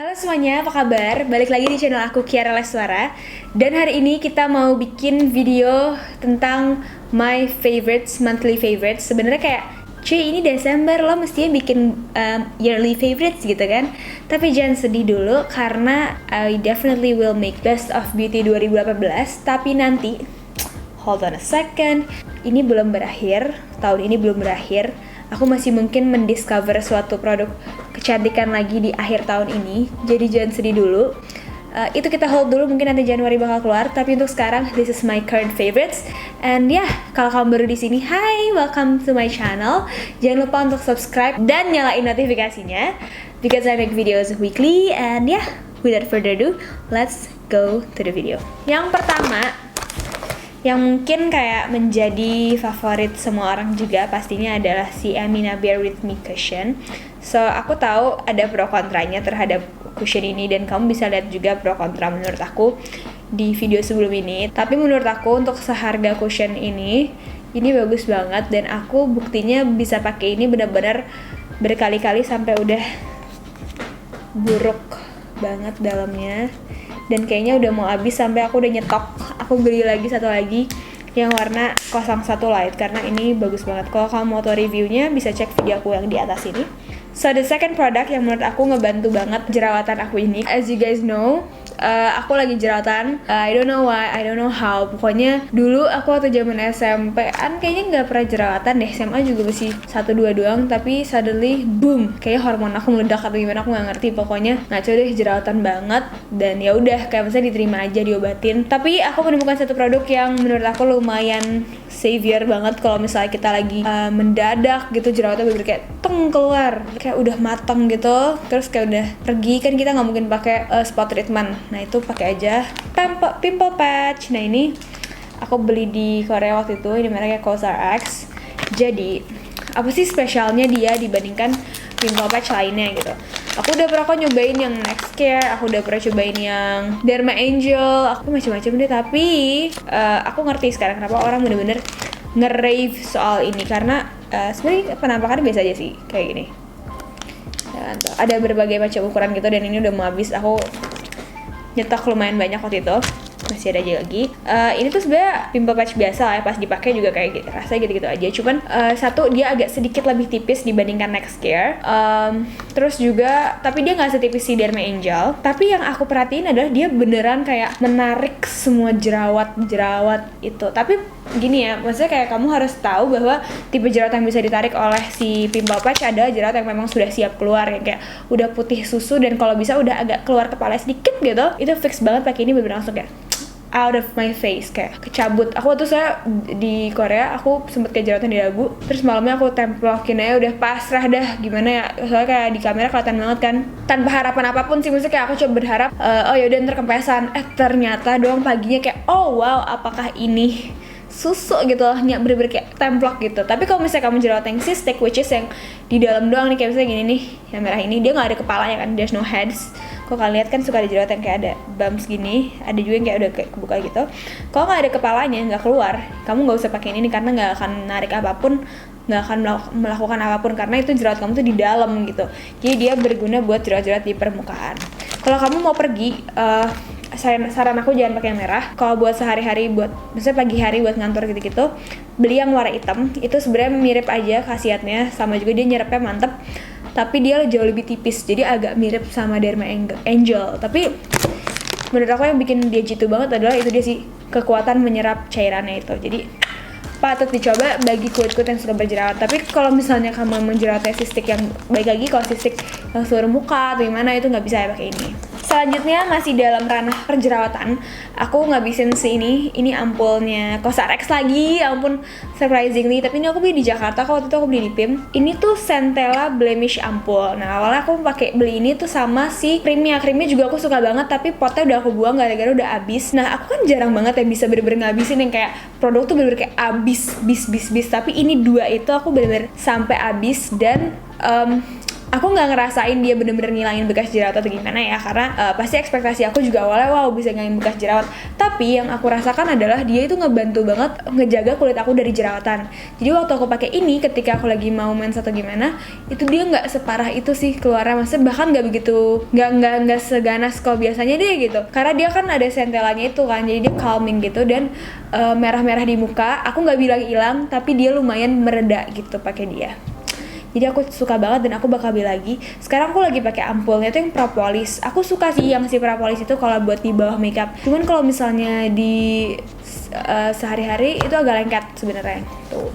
Halo semuanya, apa kabar? Balik lagi di channel aku Kiara Leswara. Dan hari ini kita mau bikin video tentang my favorites, monthly favorites. Sebenarnya kayak, cuy ini Desember, lo mestinya bikin yearly favorites gitu kan. Tapi jangan sedih dulu karena I definitely will make Best of Beauty 2018. Tapi nanti, hold on a second, ini belum berakhir, tahun ini belum berakhir. Aku masih mungkin mendiscover suatu produk kecantikan lagi di akhir tahun ini. Jadi jangan sedih dulu. Itu kita hold dulu, mungkin nanti Januari bakal keluar. Tapi untuk sekarang, this is my current favorites. And kalau kamu baru di sini, hi, welcome to my channel. Jangan lupa untuk subscribe dan nyalain notifikasinya, because I make videos weekly. And without further ado, let's go to the video. Yang pertama, yang mungkin kayak menjadi favorit semua orang juga pastinya adalah si Amina Bare With Me Cushion. So aku tahu ada pro kontranya terhadap cushion ini, dan kamu bisa lihat juga pro kontra menurut aku di video sebelum ini. Tapi menurut aku untuk seharga cushion ini bagus banget, dan aku buktinya bisa pakai ini benar-benar berkali-kali sampai udah buruk banget dalamnya. Dan kayaknya udah mau habis sampai aku udah nyetok. Aku beli lagi satu lagi yang warna 01 light karena ini bagus banget. Kalau kamu mau tahu reviewnya bisa cek video aku yang di atas ini. So the second product yang menurut aku ngebantu banget jerawatan aku ini, as you guys know, aku lagi jerawatan. I don't know why, I don't know how. Pokoknya dulu aku waktu zaman SMP-an kayaknya nggak pernah jerawatan deh. SMA juga masih 1-2 doang. Tapi suddenly boom, kayak hormon aku meledak atau gimana aku nggak ngerti. Pokoknya ngaco deh, jerawatan banget. Dan ya udah, kayak misalnya diterima aja, diobatin. Tapi aku menemukan satu produk yang menurut aku lumayan savior banget kalau misalnya kita lagi mendadak gitu jerawatnya bener kayak teng keluar, kayak udah matang gitu, terus kayak udah pergi, kan kita nggak mungkin pakai spot treatment. Nah itu pakai aja pimple patch. Nah ini aku beli di Korea waktu itu, ini mereknya Cosar X. Jadi apa sih spesialnya dia dibandingkan pimple patch lainnya gitu? Aku udah pernah nyobain yang Next Care, aku udah pernah cobain yang Derma Angel, aku macam-macam deh. Tapi aku ngerti sekarang kenapa orang bener-bener nge-rave soal ini, karena sebenarnya penampakannya biasa aja sih kayak gini. Dan ada berbagai macam ukuran gitu, dan ini udah mau habis. Aku nyetok lumayan banyak waktu itu, masih ada aja lagi. Ini tuh sebenarnya pimple patch biasa lah ya, pas dipakai juga kayak gitu, rasanya gitu-gitu aja. Cuman satu, dia agak sedikit lebih tipis dibandingkan Next Care. Terus juga, tapi dia nggak setipis si Derma Angel. Tapi yang aku perhatiin adalah dia beneran kayak menarik semua jerawat itu. Tapi gini ya, maksudnya kayak kamu harus tahu bahwa tipe jerawat yang bisa ditarik oleh si pimple patch adalah jerawat yang memang sudah siap keluar, yang kayak udah putih susu dan kalau bisa udah agak keluar kepala sedikit gitu. Itu fix banget pakai ini, bener langsung kayak out of my face, kayak kecabut. Aku tuh saya di Korea, aku sempet kayak jerawatan di dagu, terus malamnya aku templokin aja, udah pasrah dah gimana ya, soalnya kayak di kamera kelihatan banget kan, tanpa harapan apapun sih. Maksudnya kayak aku coba berharap oh yaudah ntar kempesan, ternyata doang paginya kayak oh wow, apakah ini susu gitu loh, bener-bener kayak templok gitu. Tapi kalau misalnya kamu jerawat yang cystic, which is yang di dalam doang nih, kayak misalnya gini nih, yang merah ini, dia nggak ada kepalanya kan, there's no heads. Kalau kalian lihat kan suka ada jerawat yang kayak ada bumps gini, ada juga yang kayak udah kayak kebuka gitu. Kalau nggak ada kepalanya, nggak keluar, kamu nggak usah pakai ini karena nggak akan narik apapun, nggak akan melakukan apapun, karena itu jerawat kamu tuh di dalam gitu. Jadi dia berguna buat jerawat-jerawat di permukaan. Kalau kamu mau pergi, saran aku jangan pakai yang merah. Kalau buat sehari-hari, buat misalnya pagi hari buat ngantor gitu-gitu, beli yang warna hitam. Itu sebenarnya mirip aja khasiatnya, sama juga dia nyerapnya mantep, tapi dia jauh lebih tipis, jadi agak mirip sama Derma Angel. Tapi menurut aku yang bikin dia jitu banget adalah itu dia sih, kekuatan menyerap cairannya itu. Jadi patut dicoba bagi kulit-kulit yang suka berjerawat. Tapi kalau misalnya kamu menjerawatnya cystic, yang baik lagi kalau cystic yang seluruh muka atau gimana, itu nggak bisa ya pakai ini. Selanjutnya masih dalam ranah perjerawatan, aku ngabisin ini ampulnya Cosar X lagi, ya ampun, surprisingly. Tapi ini aku beli di Jakarta, waktu itu aku beli di PIM. Ini tuh Centella Blemish ampul. Nah awalnya aku beli ini tuh sama si krimnya juga aku suka banget, tapi potnya udah aku buang gara-gara udah habis. Nah aku kan jarang banget ya bisa bener-bener ngabisin yang kayak produk tuh bener-bener kayak bis. Tapi ini dua itu aku bener-bener sampai habis, dan aku nggak ngerasain dia bener-bener ngilangin bekas jerawat atau gimana ya, karena pasti ekspektasi aku juga awalnya wow bisa ngilangin bekas jerawat. Tapi yang aku rasakan adalah dia itu ngebantu banget ngejaga kulit aku dari jerawatan. Jadi waktu aku pakai ini ketika aku lagi mau mens atau gimana, itu dia nggak separah itu sih keluarnya, maksudnya bahkan nggak begitu nggak seganas kalau biasanya deh gitu. Karena dia kan ada sentelannya itu kan, jadi dia calming gitu, dan merah-merah di muka aku nggak bilang hilang, tapi dia lumayan mereda gitu pakai dia. Jadi aku suka banget dan aku bakal beli lagi. Sekarang aku lagi pakai ampulnya tuh yang propolis. Aku suka sih yang si propolis itu kalau buat di bawah makeup. Cuman kalau misalnya di sehari-hari itu agak lengket sebenarnya. Tuh.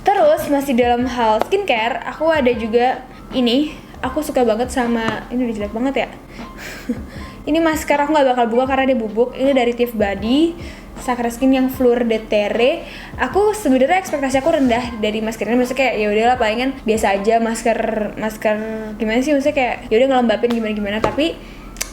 Terus masih dalam hal skincare, aku ada juga ini. Aku suka banget sama ini, udah jelek banget ya. Ini masker aku nggak bakal buka karena dia bubuk. Ini dari Tif Body. Sakra Skin yang Fleur de Terre. Aku sebenarnya ekspektasi aku rendah dari masker ini, maksudnya kayak ya udahlah palingan biasa aja, masker gimana sih, maksudnya kayak ya udah ngelembapin gimana, tapi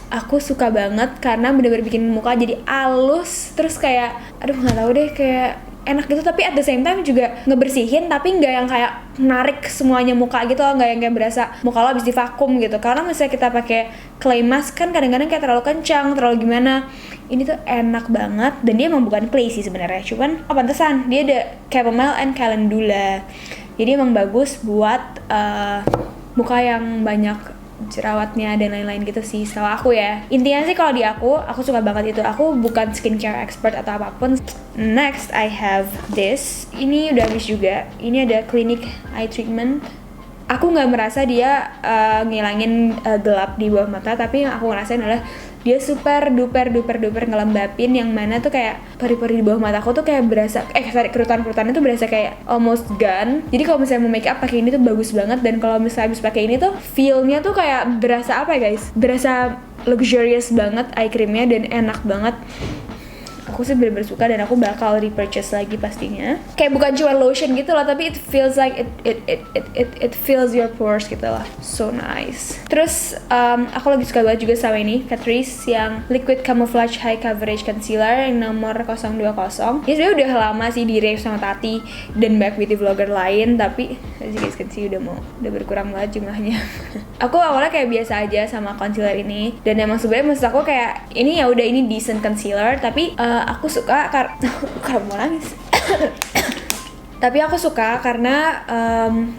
aku suka banget karena bener-bener bikin muka jadi halus, terus kayak aduh nggak tahu deh, kayak enak gitu, tapi at the same time juga ngebersihin, tapi nggak yang kayak narik semuanya muka gitu, nggak yang kayak berasa muka lo habis divakum gitu. Karena misalnya kita pakai clay mask kan kadang-kadang kayak terlalu kencang, terlalu gimana. Ini tuh enak banget, dan dia emang bukan clay sih sebenarnya, cuman pantesan dia ada chamomile and calendula, jadi emang bagus buat muka yang banyak jerawatnya dan lain-lain gitu sih setahu aku ya. Intinya sih kalau di aku suka banget itu. Aku bukan skincare expert atau apapun. Next I have this, ini udah habis juga. Ini ada Clinique Eye Treatment. Aku nggak merasa dia ngilangin gelap di bawah mata, tapi yang aku ngerasain adalah dia super duper ngelembapin, yang mana tuh kayak pori-pori di bawah mataku tuh kayak berasa kerutan-kerutannya tuh berasa kayak almost gone. Jadi kalau misalnya mau make up pakai ini tuh bagus banget, dan kalau misalnya habis pakai ini tuh feel-nya tuh kayak berasa apa ya guys? Berasa luxurious banget eye creamnya dan enak banget. Aku sih bener-bener suka dan aku bakal repurchase lagi pastinya. Kayak bukan cuma lotion gitu loh, tapi it feels like it fills your pores gitu lah. So nice. Terus aku lagi suka banget juga sama ini Catrice yang Liquid Camouflage High Coverage Concealer yang nomor 020. Ya sebenarnya udah lama sih di review sama Tati dan banyak beauty vlogger lain, tapi as you guys can see udah berkurang banget jumlahnya. Aku awalnya kayak biasa aja sama concealer ini, dan emang sebenarnya maksud aku kayak ini ya udah ini decent concealer, tapi aku suka karena mau nangis. Tapi aku suka karena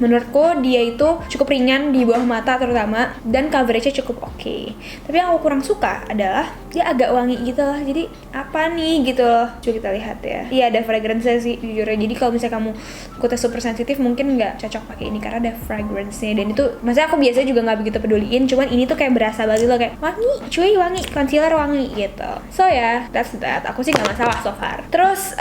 menurutku dia itu cukup ringan di bawah mata terutama, dan coveragenya cukup oke. Tapi yang aku kurang suka adalah dia agak wangi gitu loh. Jadi apa nih gitu loh. Coba kita lihat ya. Iya ada fragrance sih jujurnya. Jadi kalau misalnya kamu kulitnya super sensitif mungkin nggak cocok pakai ini karena ada fragrance-nya. Dan itu maksudnya aku biasanya juga nggak begitu peduliin. Cuman ini tuh kayak berasa banget loh, kayak wangi, cuy wangi, concealer wangi gitu. So ya, that's that. Aku sih nggak masalah so far. Terus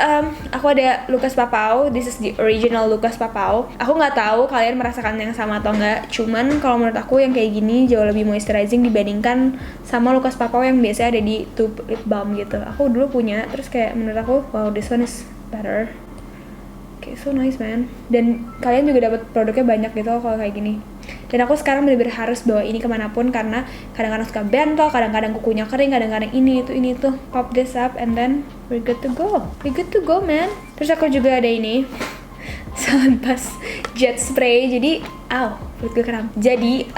aku ada Lucas Papaw. This is the original Lucas Papaw. Aku nggak tahu kalian merasakan yang sama atau enggak. Cuman kalau menurut aku yang kayak gini jauh lebih moisturizing dibandingkan sama Lucas Papaw yang biasanya ada di tube lip balm gitu. Aku dulu punya, terus kayak menurut aku wow this one is better. Okay, so nice man. Dan kalian juga dapat produknya banyak gitu kalau kayak gini. Dan aku sekarang bener-bener harus bawa ini kemanapun karena kadang-kadang suka bentol, kadang-kadang kukunya kering, kadang-kadang ini itu. Pop this up and then we're good to go. We're good to go man. Terus aku juga ada ini Salonpas jet spray. Jadi perut gue kram. Jadi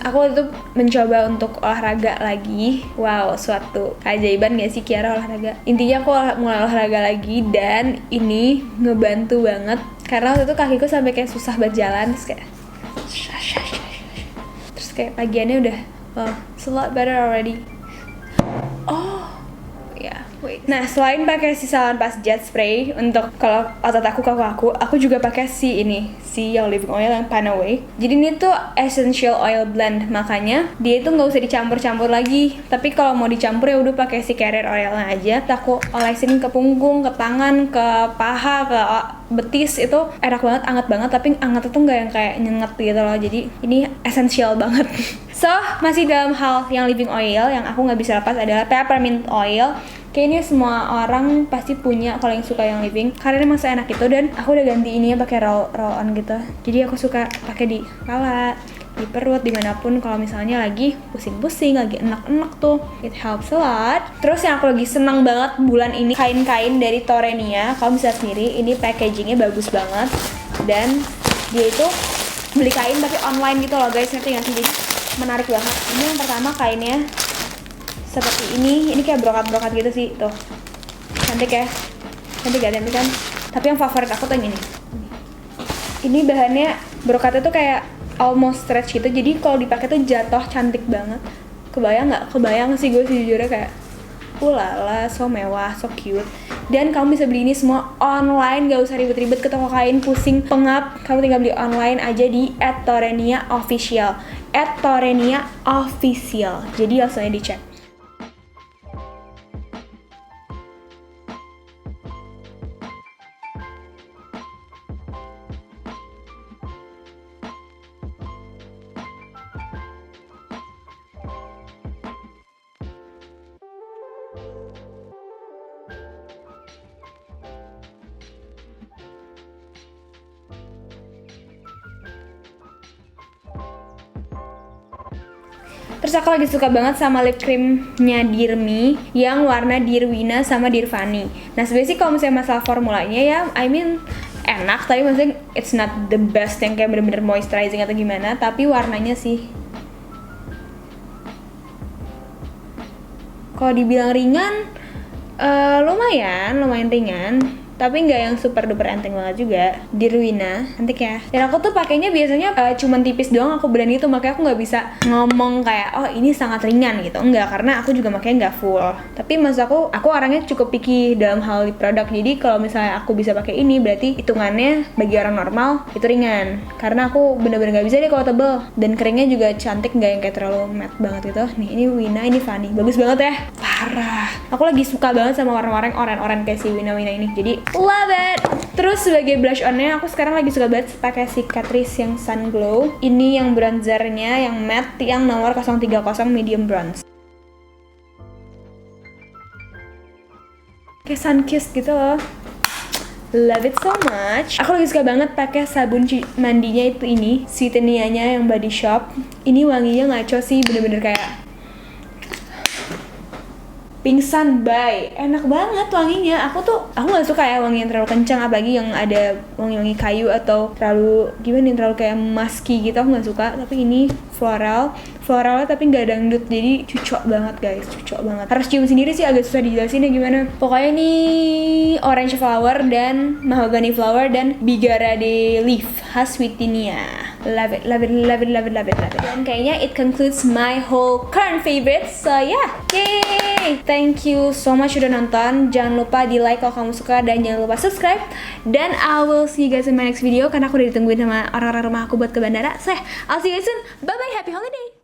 aku waktu itu mencoba untuk olahraga lagi. Wow, suatu keajaiban gak sih Kiara olahraga. Intinya aku mulai olahraga lagi, dan ini ngebantu banget karena waktu itu kakiku sampai kayak susah buat jalan, terus kayak pagiannya udah it's a lot better already. Nah, selain pakai si Salonpas jet spray untuk kalau otot aku, kaku aku juga pakai si yang living oil yang Panaway. Jadi ini tuh essential oil blend, makanya dia itu nggak usah dicampur-campur lagi. Tapi kalau mau dicampur ya udah pakai si carrier oilnya aja. Aku olesin ke punggung, ke tangan, ke paha, ke betis, itu enak banget, anget banget. Tapi anget itu nggak yang kayak nyenget gitu loh. Jadi ini essential banget. So, masih dalam hal yang living oil, yang aku nggak bisa lepas adalah peppermint oil. Kayaknya semua orang pasti punya kalau yang suka yang living, karena emang seenak itu. Dan aku udah ganti ininya pakai roll on gitu. Jadi aku suka pakai di kepala, di perut, dimanapun kalau misalnya lagi pusing-pusing, lagi enak-enak tuh. It helps a lot. Terus yang aku lagi senang banget bulan ini, kain-kain dari Torenia. Kamu bisa sendiri, ini packagingnya bagus banget, dan dia itu beli kain tapi online gitu loh guys, ngerti nggak sih? Jadi menarik banget. Ini yang pertama kainnya seperti ini kayak brokat-brokat gitu sih, tuh cantik ya, cantik gak cantik kan? Tapi yang favorit aku tuh yang ini bahannya brokatnya tuh kayak almost stretch gitu, jadi kalau dipakai tuh jatuh cantik banget. Kebayang nggak? Kebayang sih gue sejujurnya kayak ulala, so mewah, so cute. Dan kamu bisa beli ini semua online, gak usah ribet-ribet ke toko kain, pusing, pengap. Kamu tinggal beli online aja di @torenia_official. @torenia_official. Jadi langsung aja dicek. Terus aku lagi suka banget sama lip creamnya Dear Me yang warna Dear Wina sama Dear Fanny. Nah sebenarnya sih kalau misalnya masalah formulanya ya, I mean enak, tapi maksudnya it's not the best yang kayak bener-bener moisturizing atau gimana. Tapi warnanya sih, kalau dibilang ringan, lumayan ringan. Tapi nggak yang super duper enteng banget juga. Dear Wina, cantik ya. Dan aku tuh pakainya biasanya cuman tipis doang, aku brand itu, makanya aku nggak bisa ngomong kayak oh ini sangat ringan gitu. Enggak, karena aku juga makanya nggak full. Tapi maksud aku orangnya cukup picky dalam hal di produk. Jadi kalau misalnya aku bisa pakai ini, berarti hitungannya bagi orang normal itu ringan. Karena aku bener-bener nggak bisa deh kalau tebel. Dan keringnya juga cantik, nggak yang kayak terlalu matte banget gitu. Nih ini Wina, ini Fanny, bagus banget ya. Parah. Aku lagi suka banget sama warna-warna oren-oren kayak si Wina ini. Jadi love it. Terus sebagai blush on-nya aku sekarang lagi suka banget pakai si Catrice yang Sun Glow. Ini yang bronzernya yang matte yang nomor 030 medium bronze. Kayak sun kissed gitu loh. Love it so much. Aku lagi suka banget pakai sabun mandinya itu ini, Sweetenia-nya yang Body Shop. Ini wanginya ngaco sih, bener-bener kayak pingsan, bye. Enak banget wanginya. Aku nggak suka ya wangi yang terlalu kencang, apalagi yang ada wangi-wangi kayu atau terlalu gimana nih, terlalu kayak musky gitu. Aku nggak suka. Tapi ini floralnya tapi nggak dangdut, jadi cucok banget guys, cucok banget. Harus cium sendiri sih, agak susah dijelasin ya gimana. Pokoknya ini orange flower dan mahogany flower dan bigarade leaf khas Sweetenia. Love it, love it, love it, love it, love it, love it. Dan kayaknya it concludes my whole current favorites. So yeah, yay! Thank you so much udah nonton. Jangan lupa di like kalau kamu suka dan jangan lupa subscribe. Dan I will see you guys in my next video karena aku udah ditungguin sama orang-orang rumah aku buat ke bandara. So I'll see you guys soon. Bye bye, happy holiday.